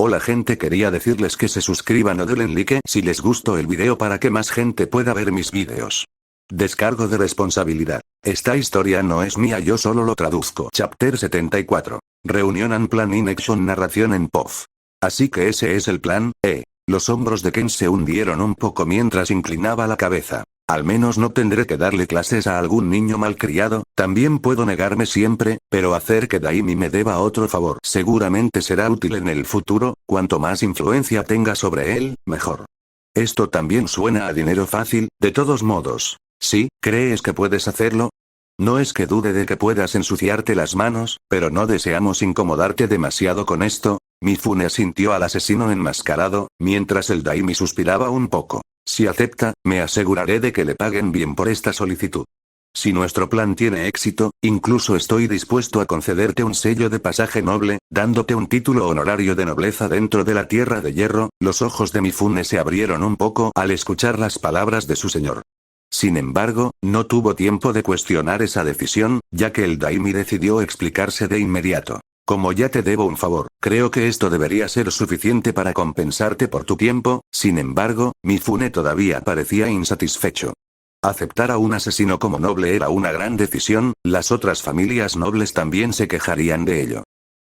Hola gente, quería decirles que se suscriban o denle like si les gustó el video para que más gente pueda ver mis videos. Descargo de responsabilidad. Esta historia no es mía, yo solo lo traduzco. Chapter 74. Reunión and Plan in Action, narración en POV. Así que ese es el plan, Los hombros de Ken se hundieron un poco mientras inclinaba la cabeza. Al menos no tendré que darle clases a algún niño malcriado, también puedo negarme siempre, pero hacer que Daimi me deba otro favor seguramente será útil en el futuro, cuanto más influencia tenga sobre él, mejor. Esto también suena a dinero fácil, de todos modos. ¿Sí? ¿Crees que puedes hacerlo? No es que dude de que puedas ensuciarte las manos, pero no deseamos incomodarte demasiado con esto. Mifune asintió al asesino enmascarado, mientras el Daimi suspiraba un poco. Si acepta, me aseguraré de que le paguen bien por esta solicitud. Si nuestro plan tiene éxito, incluso estoy dispuesto a concederte un sello de pasaje noble, dándote un título honorario de nobleza dentro de la Tierra de Hierro. Los ojos de Mifune se abrieron un poco al escuchar las palabras de su señor. Sin embargo, no tuvo tiempo de cuestionar esa decisión, ya que el Daimi decidió explicarse de inmediato. Como ya te debo un favor, creo que esto debería ser suficiente para compensarte por tu tiempo. Sin embargo, Mifune todavía parecía insatisfecho. Aceptar a un asesino como noble era una gran decisión, las otras familias nobles también se quejarían de ello.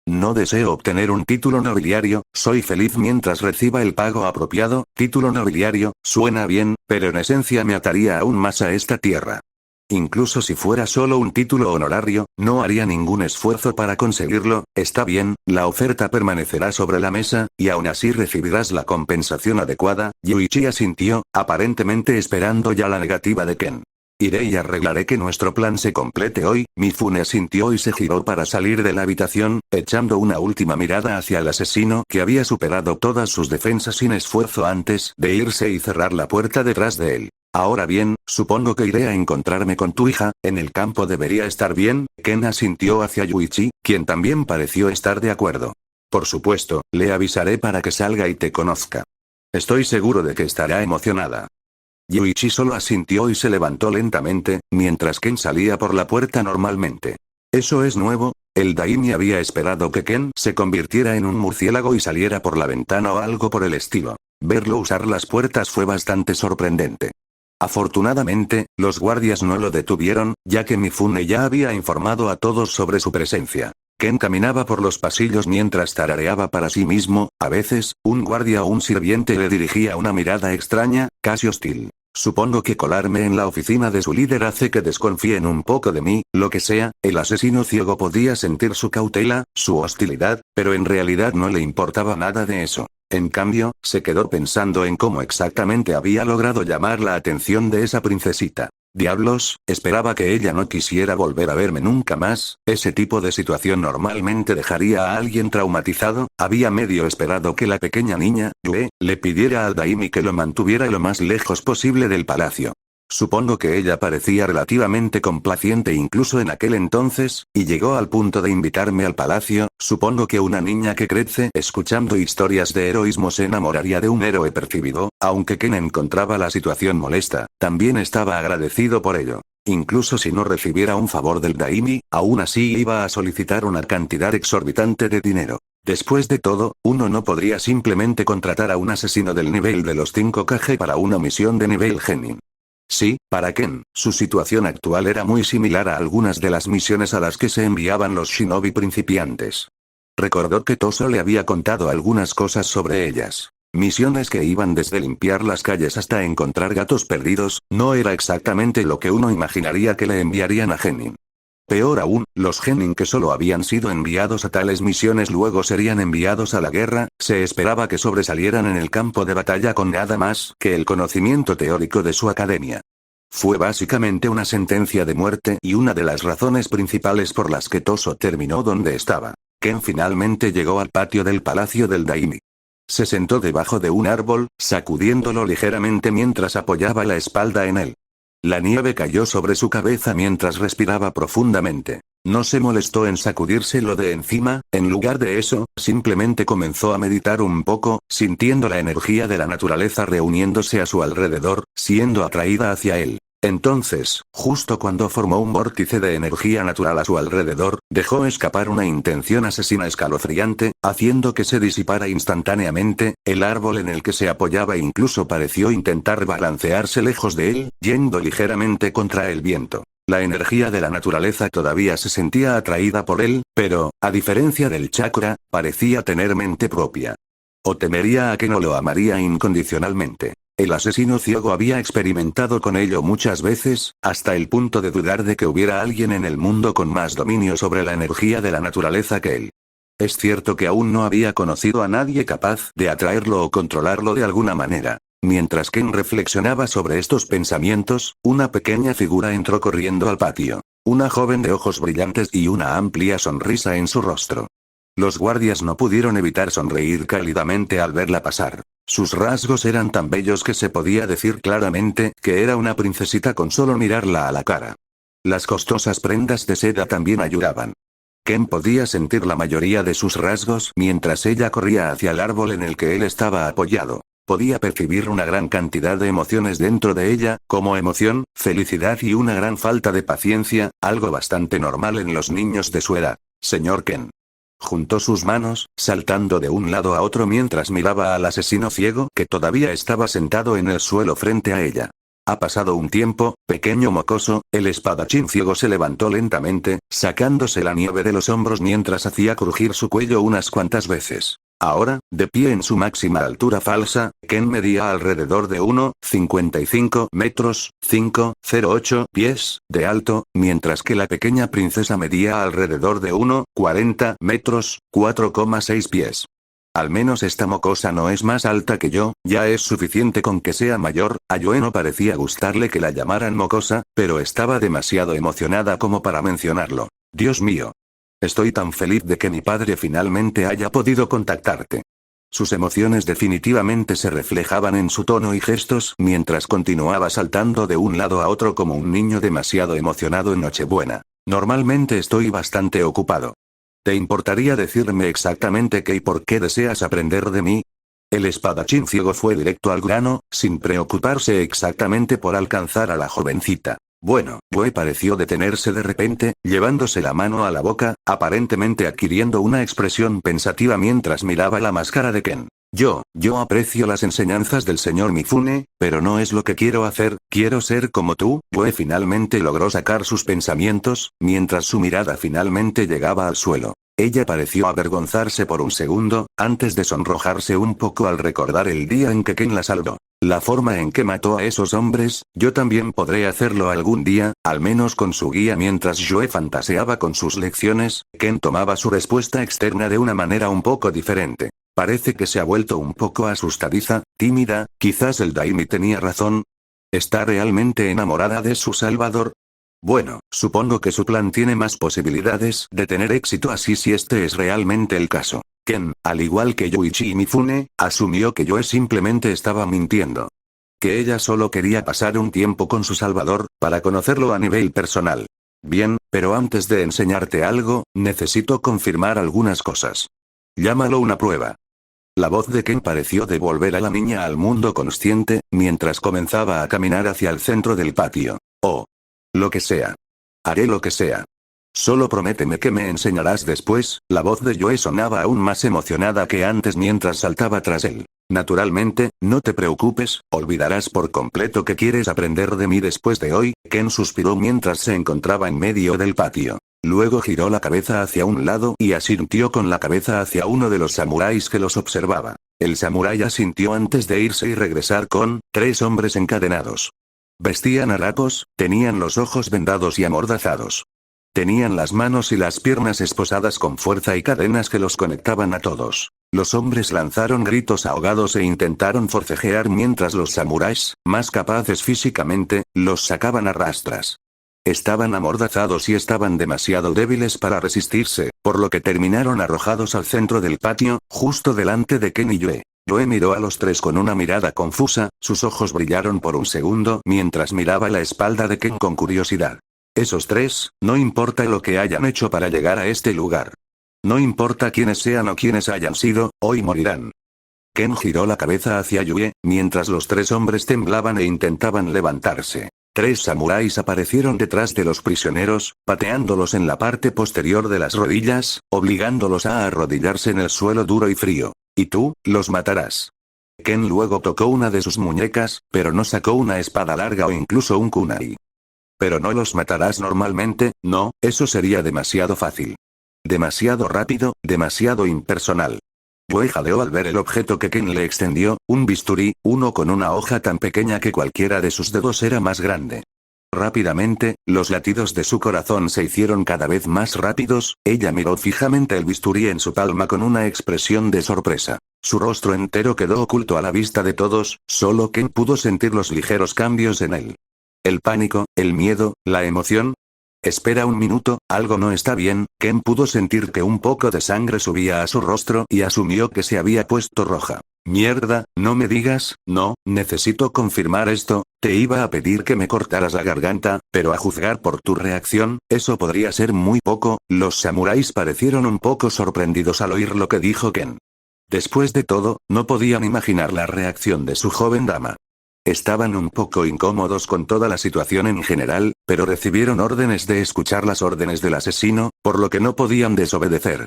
No deseo obtener un título nobiliario, soy feliz mientras reciba el pago apropiado. Título nobiliario, suena bien, pero en esencia me ataría aún más a esta tierra. Incluso si fuera solo un título honorario, no haría ningún esfuerzo para conseguirlo. Está bien, la oferta permanecerá sobre la mesa, y aún así recibirás la compensación adecuada. Yuichi asintió, aparentemente esperando ya la negativa de Ken. Iré y arreglaré que nuestro plan se complete hoy. Mifune asintió y se giró para salir de la habitación, echando una última mirada hacia el asesino que había superado todas sus defensas sin esfuerzo antes de irse y cerrar la puerta detrás de él. Ahora bien, supongo que iré a encontrarme con tu hija, en el campo debería estar bien. Ken asintió hacia Yuichi, quien también pareció estar de acuerdo. Por supuesto, le avisaré para que salga y te conozca. Estoy seguro de que estará emocionada. Yuichi solo asintió y se levantó lentamente, mientras Ken salía por la puerta normalmente. ¿Eso es nuevo? El Daimi había esperado que Ken se convirtiera en un murciélago y saliera por la ventana o algo por el estilo. Verlo usar las puertas fue bastante sorprendente. Afortunadamente, los guardias no lo detuvieron, ya que Mifune ya había informado a todos sobre su presencia. Ken caminaba por los pasillos mientras tarareaba para sí mismo. A veces, un guardia o un sirviente le dirigía una mirada extraña, casi hostil. Supongo que colarme en la oficina de su líder hace que desconfíen un poco de mí. Lo que sea, el asesino ciego podía sentir su cautela, su hostilidad, pero en realidad no le importaba nada de eso. En cambio, se quedó pensando en cómo exactamente había logrado llamar la atención de esa princesita. Diablos, esperaba que ella no quisiera volver a verme nunca más. Ese tipo de situación normalmente dejaría a alguien traumatizado. Había medio esperado que la pequeña niña, Yue, le pidiera al Daimi que lo mantuviera lo más lejos posible del palacio. Supongo que ella parecía relativamente complaciente incluso en aquel entonces, y llegó al punto de invitarme al palacio. Supongo que una niña que crece escuchando historias de heroísmo se enamoraría de un héroe percibido. Aunque Ken encontraba la situación molesta, también estaba agradecido por ello. Incluso si no recibiera un favor del Daimi, aún así iba a solicitar una cantidad exorbitante de dinero. Después de todo, uno no podría simplemente contratar a un asesino del nivel de los 5 Kage para una misión de nivel genin. Sí, para Ken, su situación actual era muy similar a algunas de las misiones a las que se enviaban los shinobi principiantes. Recordó que Toso le había contado algunas cosas sobre ellas. Misiones que iban desde limpiar las calles hasta encontrar gatos perdidos. No era exactamente lo que uno imaginaría que le enviarían a genin. Peor aún, los genin que solo habían sido enviados a tales misiones luego serían enviados a la guerra. Se esperaba que sobresalieran en el campo de batalla con nada más que el conocimiento teórico de su academia. Fue básicamente una sentencia de muerte y una de las razones principales por las que Toso terminó donde estaba. Ken finalmente llegó al patio del palacio del Daimi. Se sentó debajo de un árbol, sacudiéndolo ligeramente mientras apoyaba la espalda en él. La nieve cayó sobre su cabeza mientras respiraba profundamente. No se molestó en sacudírselo de encima, en lugar de eso, simplemente comenzó a meditar un poco, sintiendo la energía de la naturaleza reuniéndose a su alrededor, siendo atraída hacia él. Entonces, justo cuando formó un vórtice de energía natural a su alrededor, dejó escapar una intención asesina escalofriante, haciendo que se disipara instantáneamente. El árbol en el que se apoyaba incluso pareció intentar balancearse lejos de él, yendo ligeramente contra el viento. La energía de la naturaleza todavía se sentía atraída por él, pero, a diferencia del chakra, parecía tener mente propia. O temería a que no lo amaría incondicionalmente. El asesino ciego había experimentado con ello muchas veces, hasta el punto de dudar de que hubiera alguien en el mundo con más dominio sobre la energía de la naturaleza que él. Es cierto que aún no había conocido a nadie capaz de atraerlo o controlarlo de alguna manera. Mientras Ken reflexionaba sobre estos pensamientos, una pequeña figura entró corriendo al patio. Una joven de ojos brillantes y una amplia sonrisa en su rostro. Los guardias no pudieron evitar sonreír cálidamente al verla pasar. Sus rasgos eran tan bellos que se podía decir claramente que era una princesita con solo mirarla a la cara. Las costosas prendas de seda también ayudaban. Ken podía sentir la mayoría de sus rasgos mientras ella corría hacia el árbol en el que él estaba apoyado. Podía percibir una gran cantidad de emociones dentro de ella, como emoción, felicidad y una gran falta de paciencia, algo bastante normal en los niños de su edad. Señor Ken. Juntó sus manos, saltando de un lado a otro mientras miraba al asesino ciego que todavía estaba sentado en el suelo frente a ella. Ha pasado un tiempo, pequeño mocoso. El espadachín ciego se levantó lentamente, sacándose la nieve de los hombros mientras hacía crujir su cuello unas cuantas veces. Ahora, de pie en su máxima altura falsa, Ken medía alrededor de 1,55 metros, 5,08 pies, de alto, mientras que la pequeña princesa medía alrededor de 1,40 metros, 4,6 pies. Al menos esta mocosa no es más alta que yo, ya es suficiente con que sea mayor. A Joe no parecía gustarle que la llamaran mocosa, pero estaba demasiado emocionada como para mencionarlo. Dios mío. Estoy tan feliz de que mi padre finalmente haya podido contactarte. Sus emociones definitivamente se reflejaban en su tono y gestos mientras continuaba saltando de un lado a otro como un niño demasiado emocionado en Nochebuena. Normalmente estoy bastante ocupado. ¿Te importaría decirme exactamente qué y por qué deseas aprender de mí? El espadachín ciego fue directo al grano, sin preocuparse exactamente por alcanzar a la jovencita. Bueno, Joe pareció detenerse de repente, llevándose la mano a la boca, aparentemente adquiriendo una expresión pensativa mientras miraba la máscara de Ken. Yo aprecio las enseñanzas del señor Mifune, pero no es lo que quiero hacer. Quiero ser como tú. Joe finalmente logró sacar sus pensamientos, mientras su mirada finalmente llegaba al suelo. Ella pareció avergonzarse por un segundo, antes de sonrojarse un poco al recordar el día en que Ken la salvó. La forma en que mató a esos hombres, yo también podré hacerlo algún día, al menos con su guía. Mientras Joe fantaseaba con sus lecciones, Ken tomaba su respuesta externa de una manera un poco diferente. Parece que se ha vuelto un poco asustadiza, tímida. Quizás el Daimi tenía razón. ¿Está realmente enamorada de su Salvador? Bueno, supongo que su plan tiene más posibilidades de tener éxito así si este es realmente el caso. Ken, al igual que Yuichi y Mifune, asumió que Joe simplemente estaba mintiendo. Que ella solo quería pasar un tiempo con su Salvador, para conocerlo a nivel personal. Bien, pero antes de enseñarte algo, necesito confirmar algunas cosas. Llámalo una prueba. La voz de Ken pareció devolver a la niña al mundo consciente, mientras comenzaba a caminar hacia el centro del patio. Oh. Lo que sea. Haré lo que sea. Solo prométeme que me enseñarás después. La voz de Joe sonaba aún más emocionada que antes mientras saltaba tras él. Naturalmente, no te preocupes, olvidarás por completo que quieres aprender de mí después de hoy. Ken suspiró mientras se encontraba en medio del patio. Luego giró la cabeza hacia un lado y asintió con la cabeza hacia uno de los samuráis que los observaba. El samurái asintió antes de irse y regresar con 3 hombres encadenados. Vestían harapos, tenían los ojos vendados y amordazados. Tenían las manos y las piernas esposadas con fuerza y cadenas que los conectaban a todos. Los hombres lanzaron gritos ahogados e intentaron forcejear mientras los samuráis, más capaces físicamente, los sacaban a rastras. Estaban amordazados y estaban demasiado débiles para resistirse, por lo que terminaron arrojados al centro del patio, justo delante de Ken y Joe. Joe miró a los 3 con una mirada confusa, sus ojos brillaron por un segundo mientras miraba la espalda de Ken con curiosidad. Esos 3, no importa lo que hayan hecho para llegar a este lugar. No importa quiénes sean o quiénes hayan sido, hoy morirán. Ken giró la cabeza hacia Joe, mientras los 3 hombres temblaban e intentaban levantarse. 3 samuráis aparecieron detrás de los prisioneros, pateándolos en la parte posterior de las rodillas, obligándolos a arrodillarse en el suelo duro y frío. Y tú, los matarás. Ken luego tocó una de sus muñecas, pero no sacó una espada larga o incluso un kunai. Pero no los matarás normalmente, no, eso sería demasiado fácil. Demasiado rápido, demasiado impersonal. Boe jadeó al ver el objeto que Ken le extendió, un bisturí, uno con una hoja tan pequeña que cualquiera de sus dedos era más grande. Rápidamente, los latidos de su corazón se hicieron cada vez más rápidos, ella miró fijamente el bisturí en su palma con una expresión de sorpresa. Su rostro entero quedó oculto a la vista de todos, solo Ken pudo sentir los ligeros cambios en él. El pánico, el miedo, la emoción. Espera un minuto, algo no está bien. Ken pudo sentir que un poco de sangre subía a su rostro y asumió que se había puesto roja. Mierda, no me digas, no, necesito confirmar esto, te iba a pedir que me cortaras la garganta, pero a juzgar por tu reacción, eso podría ser muy poco. Los samuráis parecieron un poco sorprendidos al oír lo que dijo Ken. Después de todo, no podían imaginar la reacción de su joven dama. Estaban un poco incómodos con toda la situación en general, pero recibieron órdenes de escuchar las órdenes del asesino, por lo que no podían desobedecer.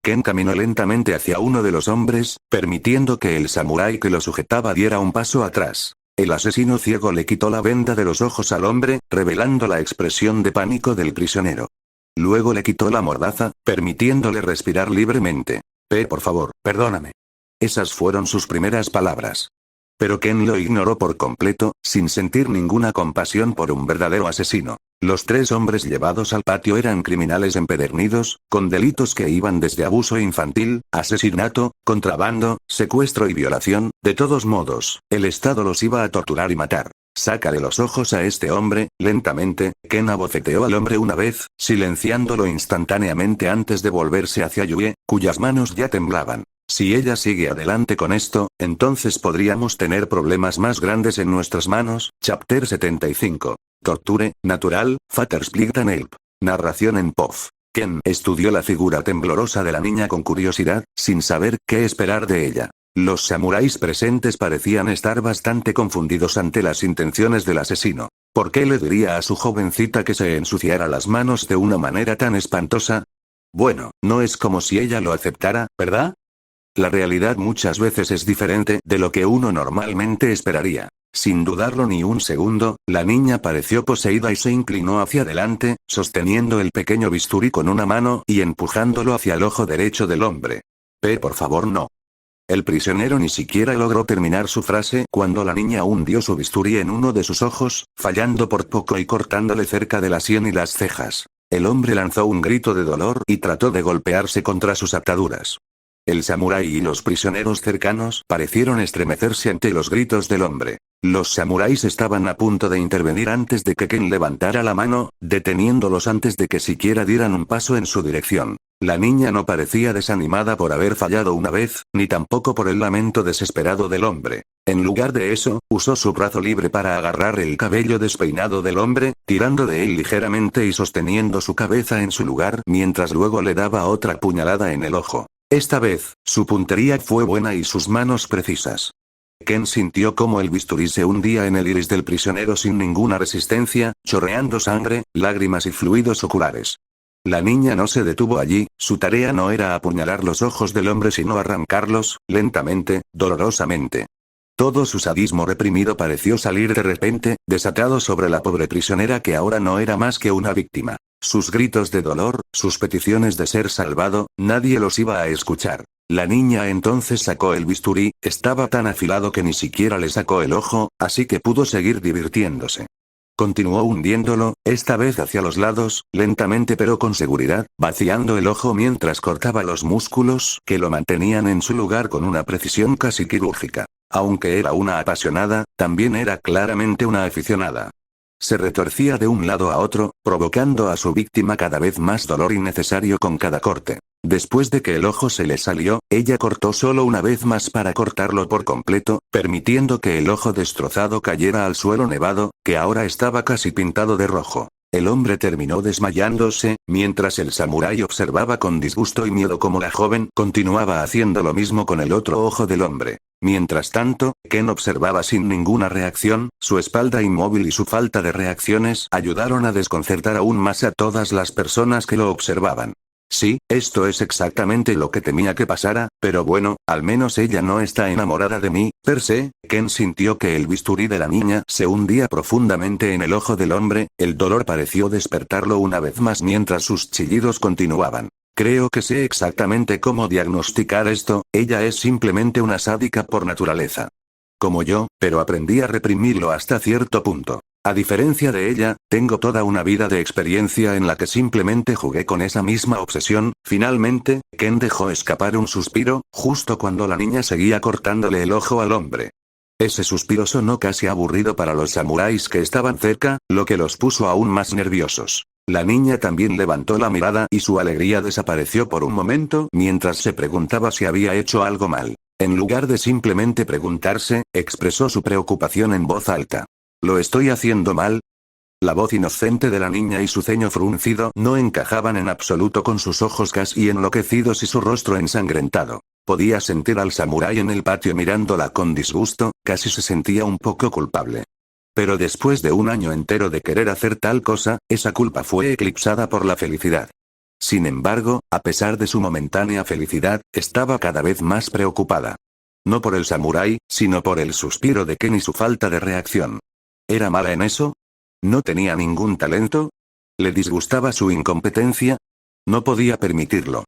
Ken caminó lentamente hacia uno de los hombres, permitiendo que el samurái que lo sujetaba diera un paso atrás. El asesino ciego le quitó la venda de los ojos al hombre, revelando la expresión de pánico del prisionero. Luego le quitó la mordaza, permitiéndole respirar libremente. Por favor, perdóname. Esas fueron sus primeras palabras. Pero Ken lo ignoró por completo, sin sentir ninguna compasión por un verdadero asesino. Los 3 hombres llevados al patio eran criminales empedernidos, con delitos que iban desde abuso infantil, asesinato, contrabando, secuestro y violación. De todos modos, el Estado los iba a torturar y matar. Sácale los ojos a este hombre. Lentamente, Ken abofeteó al hombre una vez, silenciándolo instantáneamente antes de volverse hacia Yue, cuyas manos ya temblaban. Si ella sigue adelante con esto, entonces podríamos tener problemas más grandes en nuestras manos. Chapter 75. Torture, natural, Fathersplit Help. Narración en POF. Ken estudió la figura temblorosa de la niña con curiosidad, sin saber qué esperar de ella. Los samuráis presentes parecían estar bastante confundidos ante las intenciones del asesino. ¿Por qué le diría a su jovencita que se ensuciara las manos de una manera tan espantosa? Bueno, no es como si ella lo aceptara, ¿verdad? La realidad muchas veces es diferente de lo que uno normalmente esperaría. Sin dudarlo ni un segundo, la niña pareció poseída y se inclinó hacia adelante, sosteniendo el pequeño bisturí con una mano y empujándolo hacia el ojo derecho del hombre. Por favor, no. El prisionero ni siquiera logró terminar su frase cuando la niña hundió su bisturí en uno de sus ojos, fallando por poco y cortándole cerca de la sien y las cejas. El hombre lanzó un grito de dolor y trató de golpearse contra sus ataduras. El samurái y los prisioneros cercanos parecieron estremecerse ante los gritos del hombre. Los samuráis estaban a punto de intervenir antes de que Ken levantara la mano, deteniéndolos antes de que siquiera dieran un paso en su dirección. La niña no parecía desanimada por haber fallado una vez, ni tampoco por el lamento desesperado del hombre. En lugar de eso, usó su brazo libre para agarrar el cabello despeinado del hombre, tirando de él ligeramente y sosteniendo su cabeza en su lugar mientras luego le daba otra puñalada en el ojo. Esta vez, su puntería fue buena y sus manos precisas. Ken sintió como el bisturí se hundía en el iris del prisionero sin ninguna resistencia, chorreando sangre, lágrimas y fluidos oculares. La niña no se detuvo allí, su tarea no era apuñalar los ojos del hombre sino arrancarlos, lentamente, dolorosamente. Todo su sadismo reprimido pareció salir de repente, desatado sobre la pobre prisionera que ahora no era más que una víctima. Sus gritos de dolor, sus peticiones de ser salvado, nadie los iba a escuchar. La niña entonces sacó el bisturí, estaba tan afilado que ni siquiera le sacó el ojo, así que pudo seguir divirtiéndose. Continuó hundiéndolo, esta vez hacia los lados, lentamente pero con seguridad, vaciando el ojo mientras cortaba los músculos que lo mantenían en su lugar con una precisión casi quirúrgica. Aunque era una apasionada, también era claramente una aficionada. Se retorcía de un lado a otro, provocando a su víctima cada vez más dolor innecesario con cada corte. Después de que el ojo se le salió, ella cortó solo una vez más para cortarlo por completo, permitiendo que el ojo destrozado cayera al suelo nevado, que ahora estaba casi pintado de rojo. El hombre terminó desmayándose, mientras el samurái observaba con disgusto y miedo cómo la joven continuaba haciendo lo mismo con el otro ojo del hombre. Mientras tanto, Ken observaba sin ninguna reacción, su espalda inmóvil y su falta de reacciones ayudaron a desconcertar aún más a todas las personas que lo observaban. Sí, esto es exactamente lo que temía que pasara, pero bueno, al menos ella no está enamorada de mí, per se. Ken sintió que el bisturí de la niña se hundía profundamente en el ojo del hombre, el dolor pareció despertarlo una vez más mientras sus chillidos continuaban. Creo que sé exactamente cómo diagnosticar esto, ella es simplemente una sádica por naturaleza. Como yo, pero aprendí a reprimirlo hasta cierto punto. A diferencia de ella, tengo toda una vida de experiencia en la que simplemente jugué con esa misma obsesión. Finalmente, Ken dejó escapar un suspiro, justo cuando la niña seguía cortándole el ojo al hombre. Ese suspiro sonó casi aburrido para los samuráis que estaban cerca, lo que los puso aún más nerviosos. La niña también levantó la mirada y su alegría desapareció por un momento mientras se preguntaba si había hecho algo mal. En lugar de simplemente preguntarse, expresó su preocupación en voz alta. ¿Lo estoy haciendo mal? La voz inocente de la niña y su ceño fruncido no encajaban en absoluto con sus ojos casi enloquecidos y su rostro ensangrentado. Podía sentir al samurái en el patio mirándola con disgusto, casi se sentía un poco culpable. Pero después de un año entero de querer hacer tal cosa, esa culpa fue eclipsada por la felicidad. Sin embargo, a pesar de su momentánea felicidad, estaba cada vez más preocupada. No por el samurái, sino por el suspiro de Ken y su falta de reacción. ¿Era mala en eso? ¿No tenía ningún talento? ¿Le disgustaba su incompetencia? No podía permitirlo.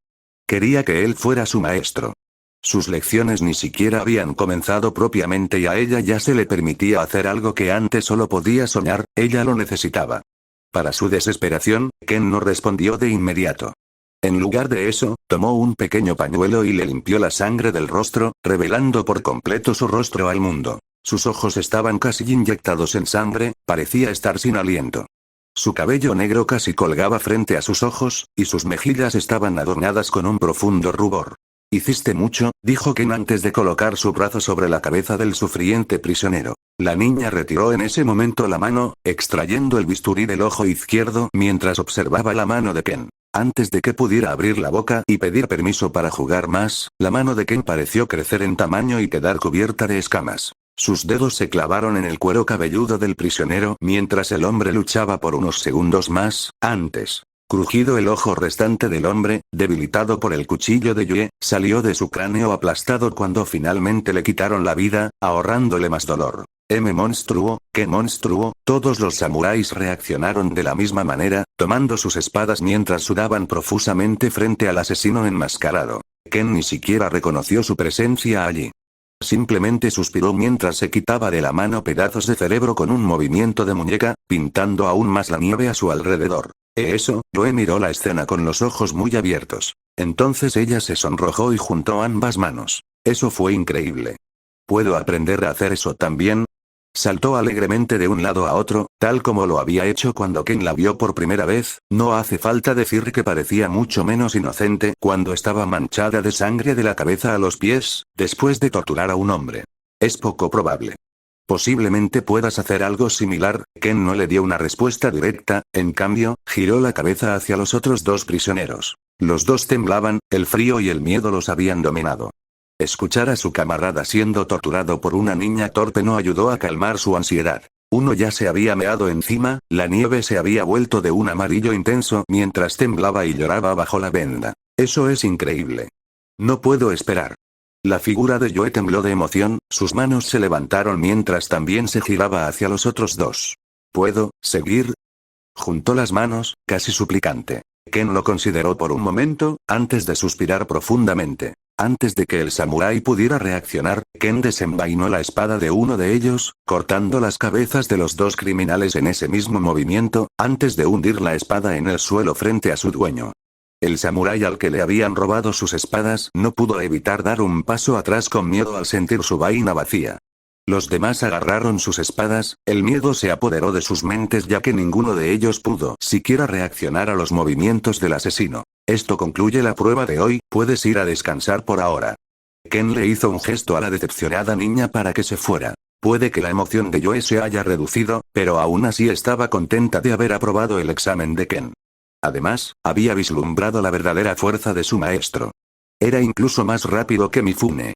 Quería que él fuera su maestro. Sus lecciones ni siquiera habían comenzado propiamente y a ella ya se le permitía hacer algo que antes solo podía soñar, ella lo necesitaba. Para su desesperación, Ken no respondió de inmediato. En lugar de eso, tomó un pequeño pañuelo y le limpió la sangre del rostro, revelando por completo su rostro al mundo. Sus ojos estaban casi inyectados en sangre, parecía estar sin aliento. Su cabello negro casi colgaba frente a sus ojos, y sus mejillas estaban adornadas con un profundo rubor. «Hiciste mucho», dijo Ken antes de colocar su brazo sobre la cabeza del sufriente prisionero. La niña retiró en ese momento la mano, extrayendo el bisturí del ojo izquierdo mientras observaba la mano de Ken. Antes de que pudiera abrir la boca y pedir permiso para jugar más, la mano de Ken pareció crecer en tamaño y quedar cubierta de escamas. Sus dedos se clavaron en el cuero cabelludo del prisionero mientras el hombre luchaba por unos segundos más, antes. Crujido el ojo restante del hombre, debilitado por el cuchillo de Yue, salió de su cráneo aplastado cuando finalmente le quitaron la vida, ahorrándole más dolor. Monstruo, ¡qué monstruo! Todos los samuráis reaccionaron de la misma manera, tomando sus espadas mientras sudaban profusamente frente al asesino enmascarado. Ken ni siquiera reconoció su presencia allí. Simplemente suspiró mientras se quitaba de la mano pedazos de cerebro con un movimiento de muñeca, pintando aún más la nieve a su alrededor. Eso, Yue miró la escena con los ojos muy abiertos. Entonces ella se sonrojó y juntó ambas manos. Eso fue increíble. ¿Puedo aprender a hacer eso también? Saltó alegremente de un lado a otro, tal como lo había hecho cuando Ken la vio por primera vez. No hace falta decir que parecía mucho menos inocente cuando estaba manchada de sangre de la cabeza a los pies, después de torturar a un hombre. Es poco probable. Posiblemente puedas hacer algo similar. Ken no le dio una respuesta directa, en cambio, giró la cabeza hacia los otros dos prisioneros. Los dos temblaban, el frío y el miedo los habían dominado. Escuchar a su camarada siendo torturado por una niña torpe no ayudó a calmar su ansiedad. Uno ya se había meado encima, la nieve se había vuelto de un amarillo intenso mientras temblaba y lloraba bajo la venda. Eso es increíble. No puedo esperar. La figura de Yue tembló de emoción, sus manos se levantaron mientras también se giraba hacia los otros dos. ¿Puedo seguir? Juntó las manos, casi suplicante. Ken lo consideró por un momento, antes de suspirar profundamente. Antes de que el samurái pudiera reaccionar, Ken desenvainó la espada de uno de ellos, cortando las cabezas de los dos criminales en ese mismo movimiento, antes de hundir la espada en el suelo frente a su dueño. El samurái al que le habían robado sus espadas no pudo evitar dar un paso atrás con miedo al sentir su vaina vacía. Los demás agarraron sus espadas, el miedo se apoderó de sus mentes ya que ninguno de ellos pudo siquiera reaccionar a los movimientos del asesino. Esto concluye la prueba de hoy, puedes ir a descansar por ahora. Ken le hizo un gesto a la decepcionada niña para que se fuera. Puede que la emoción de Yue se haya reducido, pero aún así estaba contenta de haber aprobado el examen de Ken. Además, había vislumbrado la verdadera fuerza de su maestro. Era incluso más rápido que Mifune.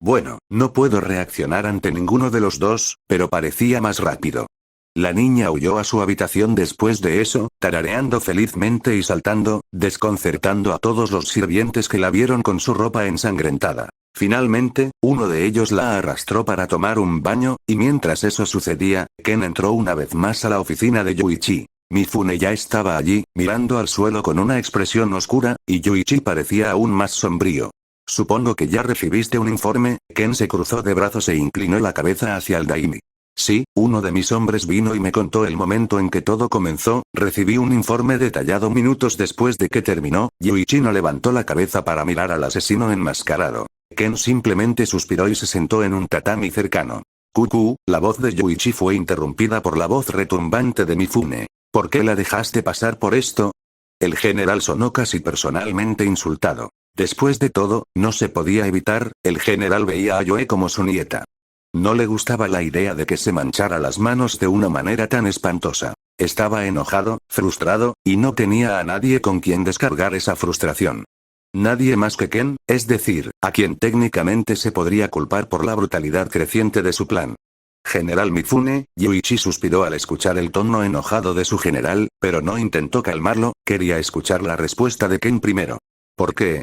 Bueno, no puedo reaccionar ante ninguno de los dos, pero parecía más rápido. La niña huyó a su habitación después de eso, tarareando felizmente y saltando, desconcertando a todos los sirvientes que la vieron con su ropa ensangrentada. Finalmente, uno de ellos la arrastró para tomar un baño, y mientras eso sucedía, Ken entró una vez más a la oficina de Yuichi. Mifune ya estaba allí, mirando al suelo con una expresión oscura, y Yuichi parecía aún más sombrío. Supongo que ya recibiste un informe. Ken se cruzó de brazos e inclinó la cabeza hacia el daimi. Sí, uno de mis hombres vino y me contó el momento en que todo comenzó. Recibí un informe detallado minutos después de que terminó. Yuichi no levantó la cabeza para mirar al asesino enmascarado. Ken simplemente suspiró y se sentó en un tatami cercano. Cucú, la voz de Yuichi fue interrumpida por la voz retumbante de Mifune. ¿Por qué la dejaste pasar por esto? El general sonó casi personalmente insultado. Después de todo, no se podía evitar, el general veía a Yoe como su nieta. No le gustaba la idea de que se manchara las manos de una manera tan espantosa. Estaba enojado, frustrado, y no tenía a nadie con quien descargar esa frustración. Nadie más que Ken, es decir, a quien técnicamente se podría culpar por la brutalidad creciente de su plan. General Mifune, Yuichi suspiró al escuchar el tono enojado de su general, pero no intentó calmarlo, quería escuchar la respuesta de Ken primero. ¿Por qué,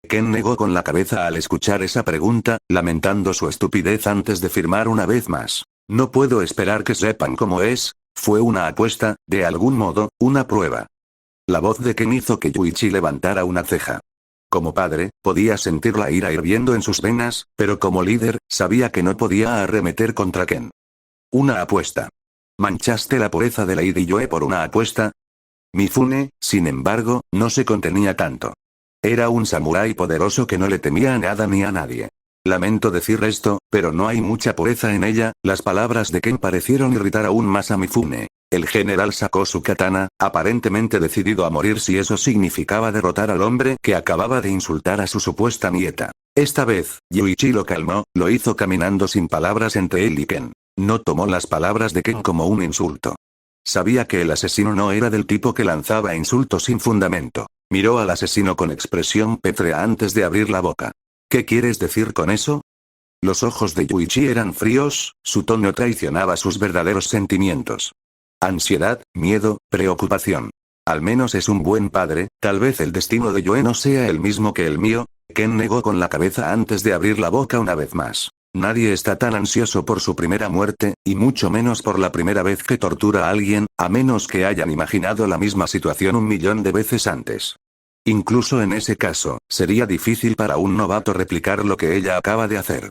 Ken negó con la cabeza al escuchar esa pregunta, lamentando su estupidez antes de firmar una vez más. No puedo esperar que sepan cómo es. Fue una apuesta, de algún modo, una prueba. La voz de Ken hizo que Yuichi levantara una ceja. Como padre, podía sentir la ira hirviendo en sus venas, pero como líder, sabía que no podía arremeter contra Ken. Una apuesta. ¿Manchaste la pureza de Lady Yoe por una apuesta? Mifune, sin embargo, no se contenía tanto. Era un samurái poderoso que no le temía a nada ni a nadie. Lamento decir esto, pero no hay mucha pureza en ella. Las palabras de Ken parecieron irritar aún más a Mifune. El general sacó su katana, aparentemente decidido a morir si eso significaba derrotar al hombre que acababa de insultar a su supuesta nieta. Esta vez, Yuichi lo calmó, lo hizo caminando sin palabras entre él y Ken. No tomó las palabras de Ken como un insulto. Sabía que el asesino no era del tipo que lanzaba insultos sin fundamento. Miró al asesino con expresión pétrea antes de abrir la boca. ¿Qué quieres decir con eso? Los ojos de Yuichi eran fríos, su tono traicionaba sus verdaderos sentimientos. Ansiedad, miedo, preocupación. Al menos es un buen padre. Tal vez el destino de Yoe no sea el mismo que el mío. Ken negó con la cabeza antes de abrir la boca una vez más. Nadie está tan ansioso por su primera muerte, y mucho menos por la primera vez que tortura a alguien, a menos que hayan imaginado la misma situación 1.000.000 de veces antes. Incluso en ese caso, sería difícil para un novato replicar lo que ella acaba de hacer.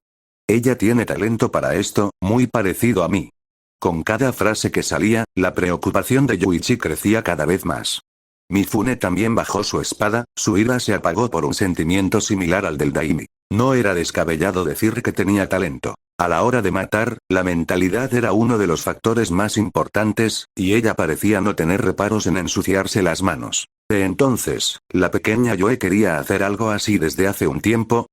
Ella tiene talento para esto, muy parecido a mí. Con cada frase que salía, la preocupación de Yuichi crecía cada vez más. Mifune también bajó su espada, su ira se apagó por un sentimiento similar al del daimi. No era descabellado decir que tenía talento. A la hora de matar, la mentalidad era uno de los factores más importantes, y ella parecía no tener reparos en ensuciarse las manos. Entonces, la pequeña Yoe quería hacer algo así desde hace un tiempo.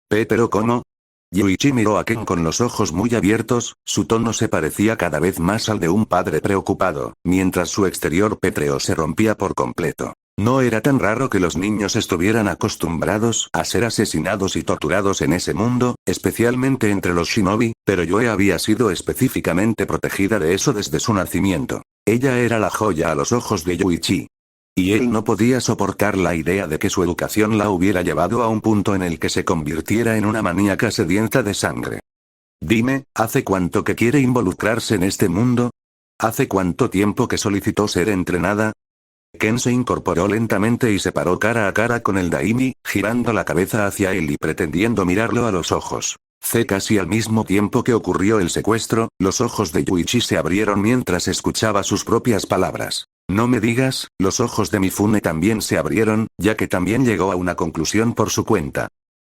¿Pero cómo? Yuichi miró a Ken con los ojos muy abiertos, su tono se parecía cada vez más al de un padre preocupado, mientras su exterior pétreo se rompía por completo. No era tan raro que los niños estuvieran acostumbrados a ser asesinados y torturados en ese mundo, especialmente entre los shinobi, pero Yoe había sido específicamente protegida de eso desde su nacimiento. Ella era la joya a los ojos de Yuichi. Y él no podía soportar la idea de que su educación la hubiera llevado a un punto en el que se convirtiera en una maníaca sedienta de sangre. Dime, ¿hace cuánto que quiere involucrarse en este mundo? ¿Hace cuánto tiempo que solicitó ser entrenada? Ken se incorporó lentamente y se paró cara a cara con el daimi, girando la cabeza hacia él y pretendiendo mirarlo a los ojos. Casi al mismo tiempo que ocurrió el secuestro, los ojos de Yuichi se abrieron mientras escuchaba sus propias palabras. No me digas, los ojos de Mifune también se abrieron, ya que también llegó a una conclusión por su cuenta.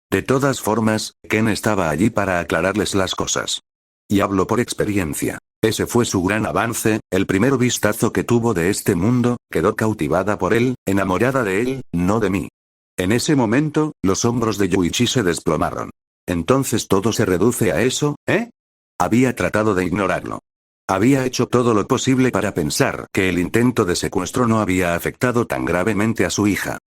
De todas formas, Ken estaba allí para aclararles las cosas. Y hablo por experiencia. Ese fue su gran avance, el primer vistazo que tuvo de este mundo, quedó cautivada por él, enamorada de él, no de mí. En ese momento, los hombros de Yuichi se desplomaron. Entonces todo se reduce a eso, Había tratado de ignorarlo. Había hecho todo lo posible para pensar que el intento de secuestro no había afectado tan gravemente a su hija.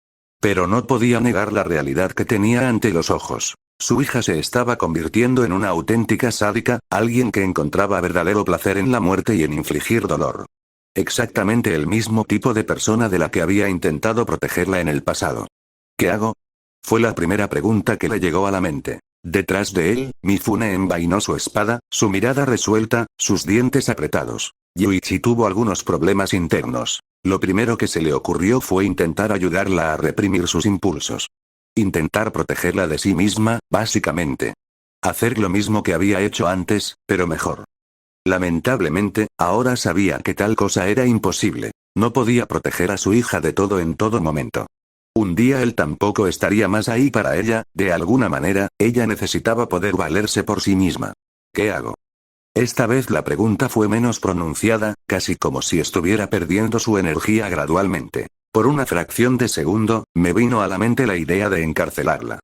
Pero no podía negar la realidad que tenía ante los ojos. Su hija se estaba convirtiendo en una auténtica sádica, alguien que encontraba verdadero placer en la muerte y en infligir dolor. Exactamente el mismo tipo de persona de la que había intentado protegerla en el pasado. ¿Qué hago? Fue la primera pregunta que le llegó a la mente. Detrás de él, Mifune envainó su espada, su mirada resuelta, sus dientes apretados. Yuichi tuvo algunos problemas internos. Lo primero que se le ocurrió fue intentar ayudarla a reprimir sus impulsos. Intentar protegerla de sí misma, básicamente. Hacer lo mismo que había hecho antes, pero mejor. Lamentablemente, ahora sabía que tal cosa era imposible. No podía proteger a su hija de todo en todo momento. Un día él tampoco estaría más ahí para ella, de alguna manera, ella necesitaba poder valerse por sí misma. ¿Qué hago? Esta vez la pregunta fue menos pronunciada, casi como si estuviera perdiendo su energía gradualmente. Por una fracción de segundo, me vino a la mente la idea de encarcelarla.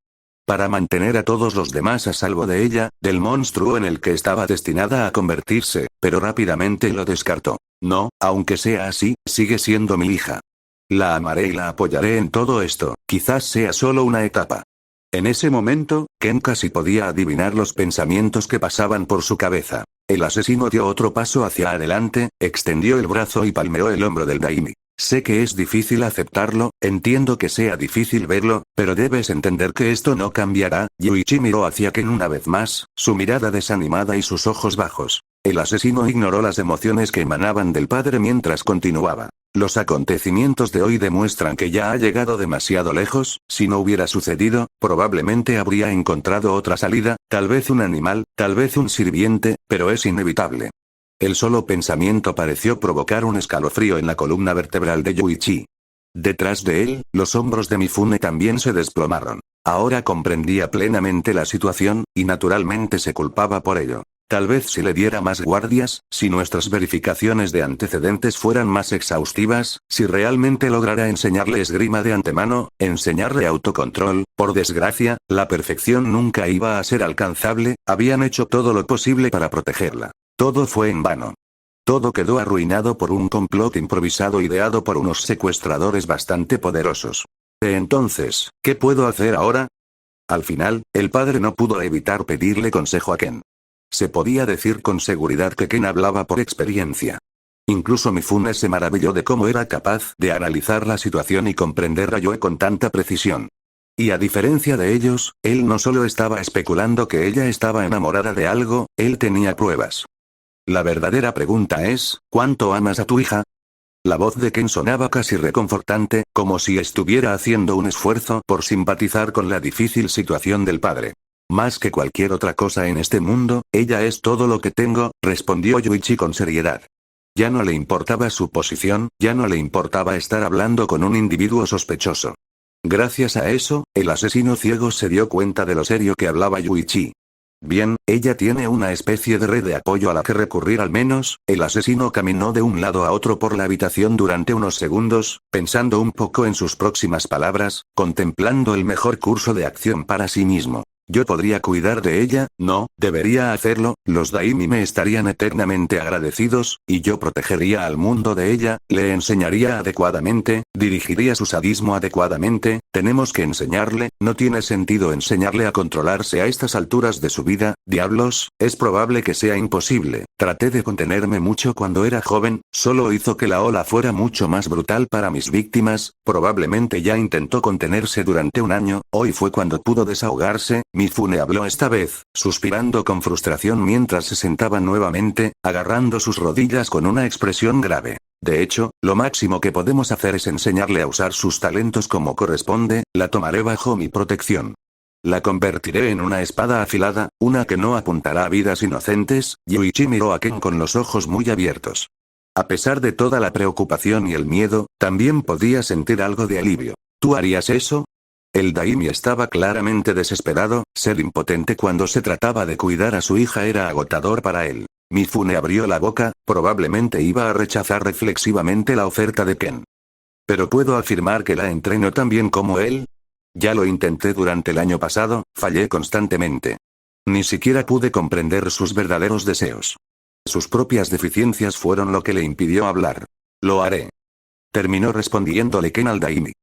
Para mantener a todos los demás a salvo de ella, del monstruo en el que estaba destinada a convertirse, pero rápidamente lo descartó. No, aunque sea así, sigue siendo mi hija. La amaré y la apoyaré en todo esto, quizás sea solo una etapa. En ese momento, Ken casi podía adivinar los pensamientos que pasaban por su cabeza. El asesino dio otro paso hacia adelante, extendió el brazo y palmeó el hombro del Daimi. Sé que es difícil aceptarlo, entiendo que sea difícil verlo, pero debes entender que esto no cambiará. Yuichi miró hacia Ken una vez más, su mirada desanimada y sus ojos bajos. El asesino ignoró las emociones que emanaban del padre mientras continuaba. Los acontecimientos de hoy demuestran que ya ha llegado demasiado lejos, si no hubiera sucedido, probablemente habría encontrado otra salida, tal vez un animal, tal vez un sirviente, pero es inevitable. El solo pensamiento pareció provocar un escalofrío en la columna vertebral de Yuichi. Detrás de él, los hombros de Mifune también se desplomaron. Ahora comprendía plenamente la situación, y naturalmente se culpaba por ello. Tal vez si le diera más guardias, si nuestras verificaciones de antecedentes fueran más exhaustivas, si realmente lograra enseñarle esgrima de antemano, enseñarle autocontrol, por desgracia, la perfección nunca iba a ser alcanzable, habían hecho todo lo posible para protegerla. Todo fue en vano. Todo quedó arruinado por un complot improvisado ideado por unos secuestradores bastante poderosos. Entonces, ¿qué puedo hacer ahora? Al final, el padre no pudo evitar pedirle consejo a Ken. Se podía decir con seguridad que Ken hablaba por experiencia. Incluso Mifune se maravilló de cómo era capaz de analizar la situación y comprender a Yoe con tanta precisión. Y a diferencia de ellos, él no solo estaba especulando que ella estaba enamorada de algo, él tenía pruebas. La verdadera pregunta es, ¿cuánto amas a tu hija? La voz de Ken sonaba casi reconfortante, como si estuviera haciendo un esfuerzo por simpatizar con la difícil situación del padre. Más que cualquier otra cosa en este mundo, ella es todo lo que tengo, respondió Yuichi con seriedad. Ya no le importaba su posición, ya no le importaba estar hablando con un individuo sospechoso. Gracias a eso, el asesino ciego se dio cuenta de lo serio que hablaba Yuichi. Bien, ella tiene una especie de red de apoyo a la que recurrir al menos. El asesino caminó de un lado a otro por la habitación durante unos segundos, pensando un poco en sus próximas palabras, contemplando el mejor curso de acción para sí mismo. Yo podría cuidar de ella, no, debería hacerlo, los Daimi me estarían eternamente agradecidos, y yo protegería al mundo de ella, le enseñaría adecuadamente, dirigiría su sadismo adecuadamente, tenemos que enseñarle, no tiene sentido enseñarle a controlarse a estas alturas de su vida, diablos, es probable que sea imposible, traté de contenerme mucho cuando era joven, solo hizo que la ola fuera mucho más brutal para mis víctimas, probablemente ya intentó contenerse durante un año, hoy fue cuando pudo desahogarse. Mifune habló esta vez, suspirando con frustración mientras se sentaba nuevamente, agarrando sus rodillas con una expresión grave. De hecho, lo máximo que podemos hacer es enseñarle a usar sus talentos como corresponde, la tomaré bajo mi protección. La convertiré en una espada afilada, una que no apuntará a vidas inocentes. Yuichi miró a Ken con los ojos muy abiertos. A pesar de toda la preocupación y el miedo, también podía sentir algo de alivio. ¿Tú harías eso? El Daimi estaba claramente desesperado, ser impotente cuando se trataba de cuidar a su hija era agotador para él. Mifune abrió la boca, probablemente iba a rechazar reflexivamente la oferta de Ken. ¿Pero puedo afirmar que la entreno tan bien como él? Ya lo intenté durante el año pasado, fallé constantemente. Ni siquiera pude comprender sus verdaderos deseos. Sus propias deficiencias fueron lo que le impidió hablar. Lo haré. Terminó respondiéndole Ken al Daimi.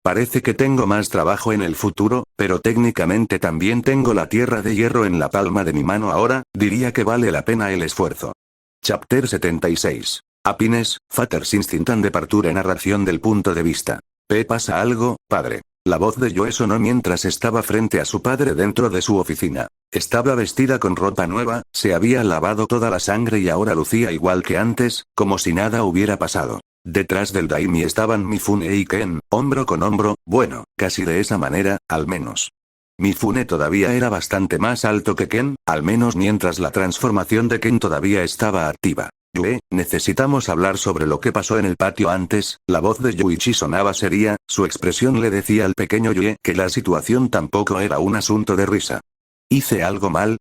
Parece que tengo más trabajo en el futuro, pero técnicamente también tengo la tierra de hierro en la palma de mi mano ahora, diría que vale la pena el esfuerzo. Chapter 76. Happiness, Father's Instinct and Departure. Narración del punto de vista. ¿Pasa algo, padre? La voz de Joe sonó mientras estaba frente a su padre dentro de su oficina. Estaba vestida con ropa nueva, se había lavado toda la sangre y ahora lucía igual que antes, como si nada hubiera pasado. Detrás del Daimi estaban Mifune y Ken, hombro con hombro, bueno, casi de esa manera, al menos. Mifune todavía era bastante más alto que Ken, al menos mientras la transformación de Ken todavía estaba activa. Yue, necesitamos hablar sobre lo que pasó en el patio antes. La voz de Yuichi sonaba seria, su expresión le decía al pequeño Yue que la situación tampoco era un asunto de risa. ¿Hice algo mal?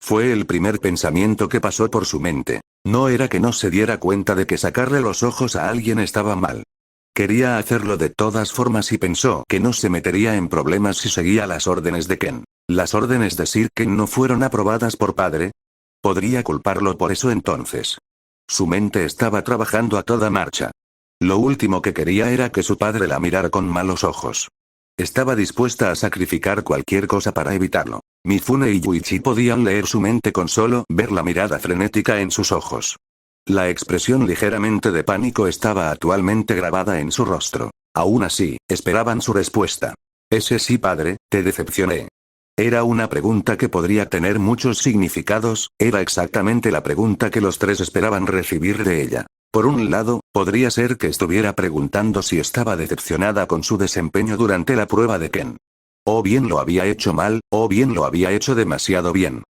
Fue el primer pensamiento que pasó por su mente. No era que no se diera cuenta de que sacarle los ojos a alguien estaba mal. Quería hacerlo de todas formas y pensó que no se metería en problemas si seguía las órdenes de Ken. ¿Las órdenes de Sir Ken no fueron aprobadas por padre? ¿Podría culparlo por eso entonces? Su mente estaba trabajando a toda marcha. Lo último que quería era que su padre la mirara con malos ojos. Estaba dispuesta a sacrificar cualquier cosa para evitarlo. Mifune y Yuichi podían leer su mente con solo ver la mirada frenética en sus ojos. La expresión ligeramente de pánico estaba actualmente grabada en su rostro. Aún así, esperaban su respuesta. «Ese sí, padre, te decepcioné». Era una pregunta que podría tener muchos significados, era exactamente la pregunta que los tres esperaban recibir de ella. Por un lado, podría ser que estuviera preguntando si estaba decepcionada con su desempeño durante la prueba de Ken. O bien lo había hecho mal, o bien lo había hecho demasiado bien.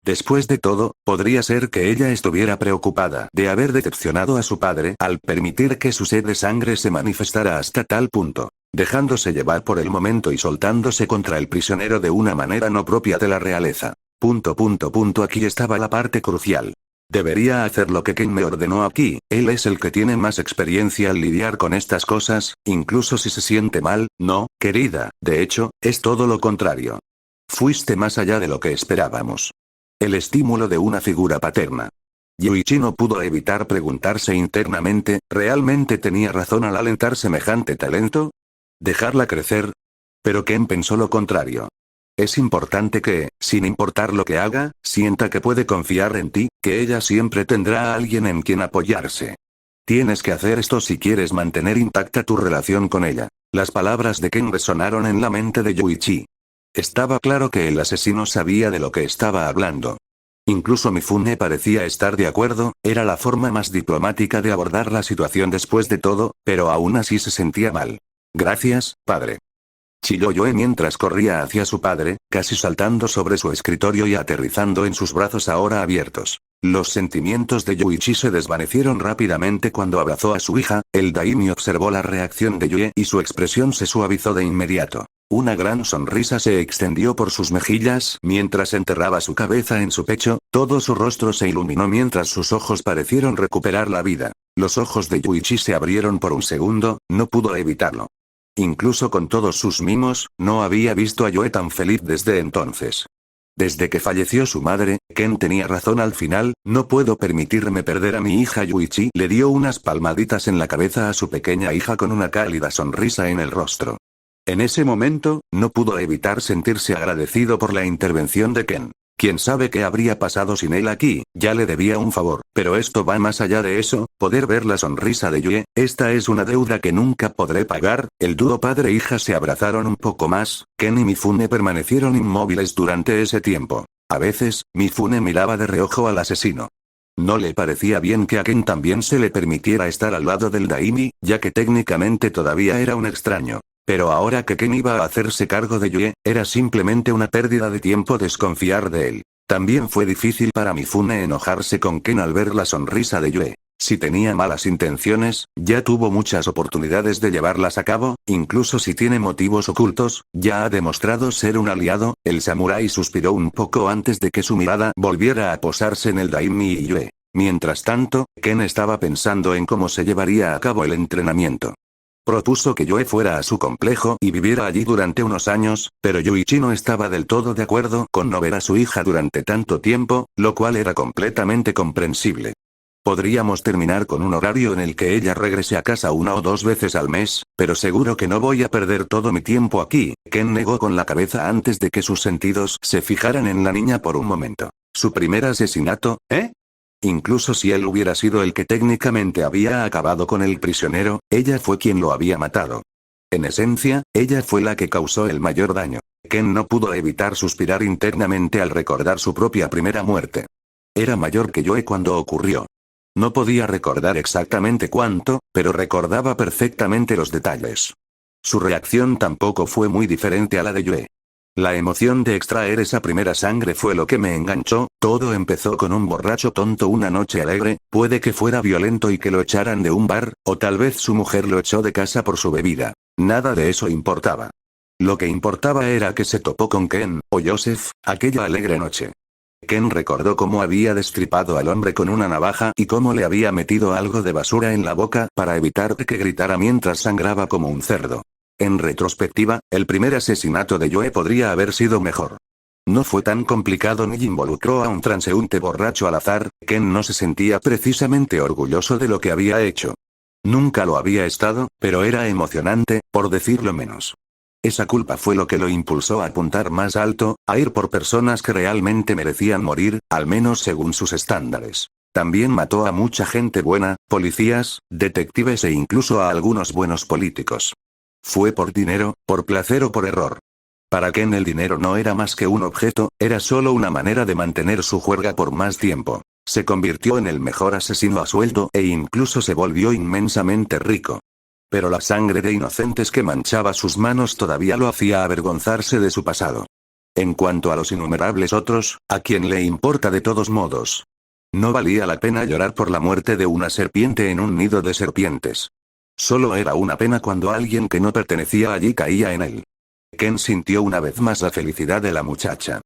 Después de todo, podría ser que ella estuviera preocupada de haber decepcionado a su padre al permitir que su sed de sangre se manifestara hasta tal punto, dejándose llevar por el momento y soltándose contra el prisionero de una manera no propia de la realeza. Aquí estaba la parte crucial. Debería hacer lo que Ken me ordenó aquí, él es el que tiene más experiencia al lidiar con estas cosas, incluso si se siente mal, no, querida, de hecho, es todo lo contrario. Fuiste más allá de lo que esperábamos. El estímulo de una figura paterna. Yuichi no pudo evitar preguntarse internamente, ¿realmente tenía razón al alentar semejante talento? ¿Dejarla crecer? Pero Ken pensó lo contrario. Es importante que, sin importar lo que haga, sienta que puede confiar en ti, que ella siempre tendrá a alguien en quien apoyarse. Tienes que hacer esto si quieres mantener intacta tu relación con ella. Las palabras de Ken resonaron en la mente de Yuichi. Estaba claro que el asesino sabía de lo que estaba hablando. Incluso Mifune parecía estar de acuerdo, era la forma más diplomática de abordar la situación después de todo, pero aún así se sentía mal. Gracias, padre. Chilló Yoe mientras corría hacia su padre, casi saltando sobre su escritorio y aterrizando en sus brazos ahora abiertos. Los sentimientos de Yuichi se desvanecieron rápidamente cuando abrazó a su hija, el Daimi observó la reacción de Yoe y su expresión se suavizó de inmediato. Una gran sonrisa se extendió por sus mejillas mientras enterraba su cabeza en su pecho, todo su rostro se iluminó mientras sus ojos parecieron recuperar la vida. Los ojos de Yuichi se abrieron por un segundo, no pudo evitarlo. Incluso con todos sus mimos, no había visto a Yoe tan feliz desde entonces. Desde que falleció su madre, Ken tenía razón al final, no puedo permitirme perder a mi hija. Yuichi le dio unas palmaditas en la cabeza a su pequeña hija con una cálida sonrisa en el rostro. En ese momento, no pudo evitar sentirse agradecido por la intervención de Ken. Quién sabe qué habría pasado sin él aquí, ya le debía un favor, pero esto va más allá de eso, poder ver la sonrisa de Yue, esta es una deuda que nunca podré pagar. El dúo padre e hija se abrazaron un poco más, Ken y Mifune permanecieron inmóviles durante ese tiempo. A veces, Mifune miraba de reojo al asesino. No le parecía bien que a Ken también se le permitiera estar al lado del Daimi, ya que técnicamente todavía era un extraño. Pero ahora que Ken iba a hacerse cargo de Yue, era simplemente una pérdida de tiempo desconfiar de él. También fue difícil para Mifune enojarse con Ken al ver la sonrisa de Yue. Si tenía malas intenciones, ya tuvo muchas oportunidades de llevarlas a cabo, incluso si tiene motivos ocultos, ya ha demostrado ser un aliado. El samurái suspiró un poco antes de que su mirada volviera a posarse en el Daimi y Yue. Mientras tanto, Ken estaba pensando en cómo se llevaría a cabo el entrenamiento. Propuso que Yoe fuera a su complejo y viviera allí durante unos años, pero Yuichi no estaba del todo de acuerdo con no ver a su hija durante tanto tiempo, lo cual era completamente comprensible. Podríamos terminar con un horario en el que ella regrese a casa 1 o 2 veces al mes, pero seguro que no voy a perder todo mi tiempo aquí. Ken negó con la cabeza antes de que sus sentidos se fijaran en la niña por un momento. ¿Su primer asesinato, eh? Incluso si él hubiera sido el que técnicamente había acabado con el prisionero, ella fue quien lo había matado. En esencia, ella fue la que causó el mayor daño. Ken no pudo evitar suspirar internamente al recordar su propia primera muerte. Era mayor que Joe cuando ocurrió. No podía recordar exactamente cuánto, pero recordaba perfectamente los detalles. Su reacción tampoco fue muy diferente a la de Joe. La emoción de extraer esa primera sangre fue lo que me enganchó. Todo empezó con un borracho tonto una noche alegre, puede que fuera violento y que lo echaran de un bar, o tal vez su mujer lo echó de casa por su bebida. Nada de eso importaba. Lo que importaba era que se topó con Ken, o Joseph, aquella alegre noche. Ken recordó cómo había destripado al hombre con una navaja y cómo le había metido algo de basura en la boca para evitar que gritara mientras sangraba como un cerdo. En retrospectiva, el primer asesinato de Joe podría haber sido mejor. No fue tan complicado ni involucró a un transeúnte borracho al azar. Ken no se sentía precisamente orgulloso de lo que había hecho. Nunca lo había estado, pero era emocionante, por decirlo menos. Esa culpa fue lo que lo impulsó a apuntar más alto, a ir por personas que realmente merecían morir, al menos según sus estándares. También mató a mucha gente buena, policías, detectives e incluso a algunos buenos políticos. Fue por dinero, por placer o por error. Para Ken el dinero no era más que un objeto, era solo una manera de mantener su juerga por más tiempo. Se convirtió en el mejor asesino a sueldo e incluso se volvió inmensamente rico. Pero la sangre de inocentes que manchaba sus manos todavía lo hacía avergonzarse de su pasado. En cuanto a los innumerables otros, ¿a quién le importa de todos modos? No valía la pena llorar por la muerte de una serpiente en un nido de serpientes. Solo era una pena cuando alguien que no pertenecía allí caía en él. Ken sintió una vez más la felicidad de la muchacha.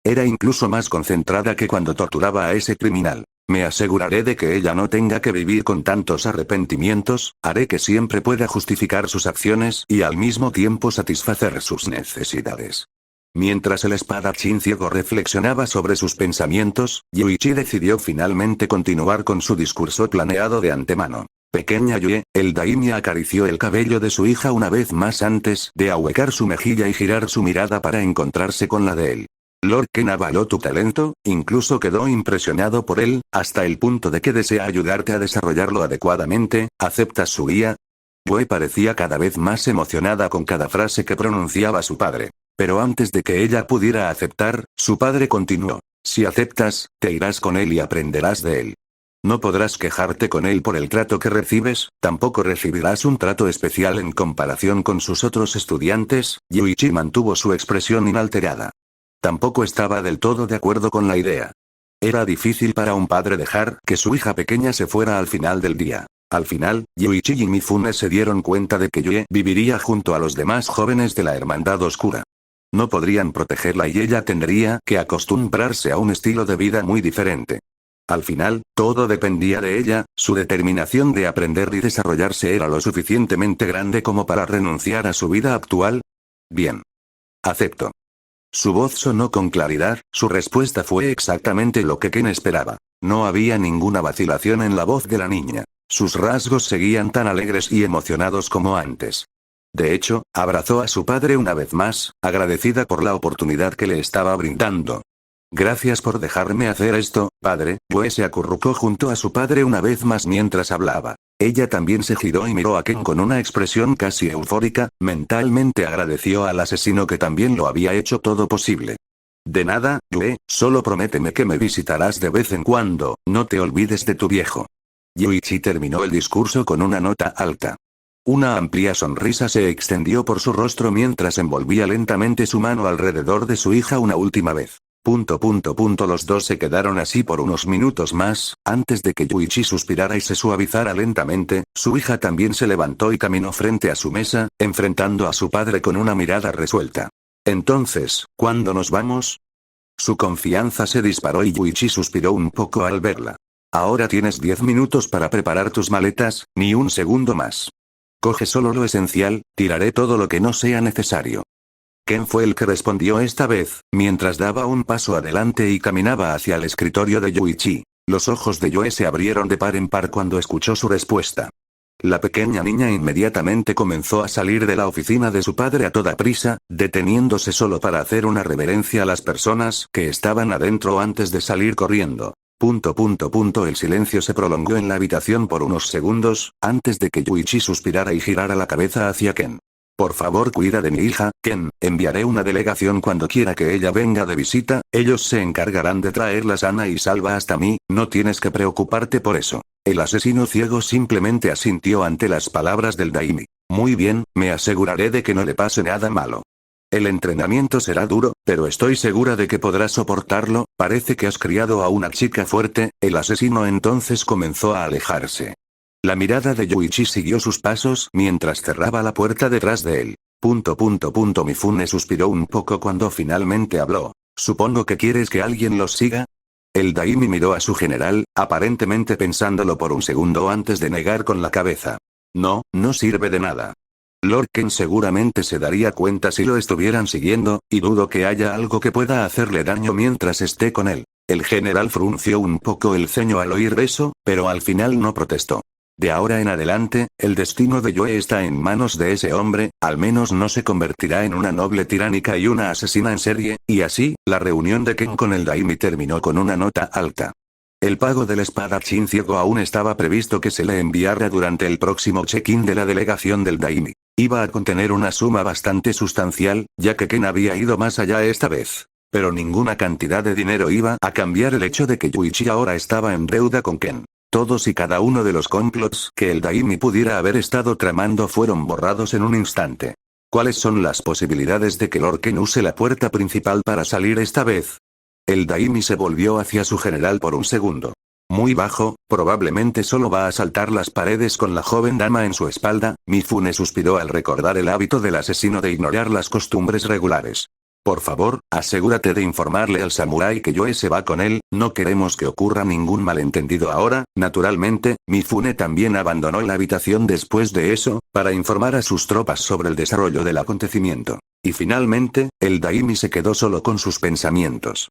Era incluso más concentrada que cuando torturaba a ese criminal. Me aseguraré de que ella no tenga que vivir con tantos arrepentimientos, haré que siempre pueda justificar sus acciones y al mismo tiempo satisfacer sus necesidades. Mientras el espadachín ciego reflexionaba sobre sus pensamientos, Yuichi decidió finalmente continuar con su discurso planeado de antemano. Pequeña Yue, el daimia acarició el cabello de su hija una vez más antes de ahuecar su mejilla y girar su mirada para encontrarse con la de él. Lord Ken avaló tu talento, incluso quedó impresionado por él, hasta el punto de que desea ayudarte a desarrollarlo adecuadamente. ¿Aceptas su guía? Yue parecía cada vez más emocionada con cada frase que pronunciaba su padre. Pero antes de que ella pudiera aceptar, su padre continuó. Si aceptas, te irás con él y aprenderás de él. No podrás quejarte con él por el trato que recibes, tampoco recibirás un trato especial en comparación con sus otros estudiantes. Yuichi mantuvo su expresión inalterada. Tampoco estaba del todo de acuerdo con la idea. Era difícil para un padre dejar que su hija pequeña se fuera al final del día. Al final, Yuichi y Mifune se dieron cuenta de que Yue viviría junto a los demás jóvenes de la Hermandad Oscura. No podrían protegerla y ella tendría que acostumbrarse a un estilo de vida muy diferente. Al final, todo dependía de ella, su determinación de aprender y desarrollarse era lo suficientemente grande como para renunciar a su vida actual. Bien. Acepto. Su voz sonó con claridad, su respuesta fue exactamente lo que Ken esperaba. No había ninguna vacilación en la voz de la niña. Sus rasgos seguían tan alegres y emocionados como antes. De hecho, abrazó a su padre una vez más, agradecida por la oportunidad que le estaba brindando. Gracias por dejarme hacer esto, padre. Yue se acurrucó junto a su padre una vez más mientras hablaba. Ella también se giró y miró a Ken con una expresión casi eufórica, mentalmente agradeció al asesino que también lo había hecho todo posible. De nada, Yue, solo prométeme que me visitarás de vez en cuando, no te olvides de tu viejo. Yuichi terminó el discurso con una nota alta. Una amplia sonrisa se extendió por su rostro mientras envolvía lentamente su mano alrededor de su hija una última vez. Los dos se quedaron así por unos minutos más, antes de que Yuichi suspirara y se suavizara lentamente. Su hija también se levantó y caminó frente a su mesa, enfrentando a su padre con una mirada resuelta. Entonces, ¿cuándo nos vamos? Su confianza se disparó y Yuichi suspiró un poco al verla. Ahora tienes 10 minutos para preparar tus maletas, ni un segundo más. Coge solo lo esencial, tiraré todo lo que no sea necesario. Ken fue el que respondió esta vez, mientras daba un paso adelante y caminaba hacia el escritorio de Yuichi. Los ojos de Yoe se abrieron de par en par cuando escuchó su respuesta. La pequeña niña inmediatamente comenzó a salir de la oficina de su padre a toda prisa, deteniéndose solo para hacer una reverencia a las personas que estaban adentro antes de salir corriendo. El silencio se prolongó en la habitación por unos segundos, antes de que Yuichi suspirara y girara la cabeza hacia Ken. Por favor, cuida de mi hija, Ken. Enviaré una delegación cuando quiera que ella venga de visita, ellos se encargarán de traerla sana y salva hasta mí, no tienes que preocuparte por eso. El asesino ciego simplemente asintió ante las palabras del Daimi. Muy bien, me aseguraré de que no le pase nada malo. El entrenamiento será duro, pero estoy segura de que podrás soportarlo, parece que has criado a una chica fuerte. El asesino entonces comenzó a alejarse. La mirada de Yuichi siguió sus pasos mientras cerraba la puerta detrás de él. Mifune suspiró un poco cuando finalmente habló. Supongo que quieres que alguien los siga. El Daimi miró a su general, aparentemente pensándolo por un segundo antes de negar con la cabeza. No, no sirve de nada. Lord Ken seguramente se daría cuenta si lo estuvieran siguiendo, y dudo que haya algo que pueda hacerle daño mientras esté con él. El general frunció un poco el ceño al oír eso, pero al final no protestó. De ahora en adelante, el destino de Yoe está en manos de ese hombre, al menos no se convertirá en una noble tiránica y una asesina en serie, y así, la reunión de Ken con el Daimi terminó con una nota alta. El pago del espadachín ciego aún estaba previsto que se le enviara durante el próximo check-in de la delegación del Daimi. Iba a contener una suma bastante sustancial, ya que Ken había ido más allá esta vez. Pero ninguna cantidad de dinero iba a cambiar el hecho de que Yuichi ahora estaba en deuda con Ken. Todos y cada uno de los complots que el Daimi pudiera haber estado tramando fueron borrados en un instante. ¿Cuáles son las posibilidades de que Lord Ken use la puerta principal para salir esta vez? El Daimi se volvió hacia su general por un segundo. Muy bajo, probablemente solo va a saltar las paredes con la joven dama en su espalda. Mifune suspiró al recordar el hábito del asesino de ignorar las costumbres regulares. Por favor, asegúrate de informarle al samurái que Yoe se va con él, no queremos que ocurra ningún malentendido ahora. Naturalmente, Mifune también abandonó la habitación después de eso, para informar a sus tropas sobre el desarrollo del acontecimiento. Y finalmente, el Daimi se quedó solo con sus pensamientos.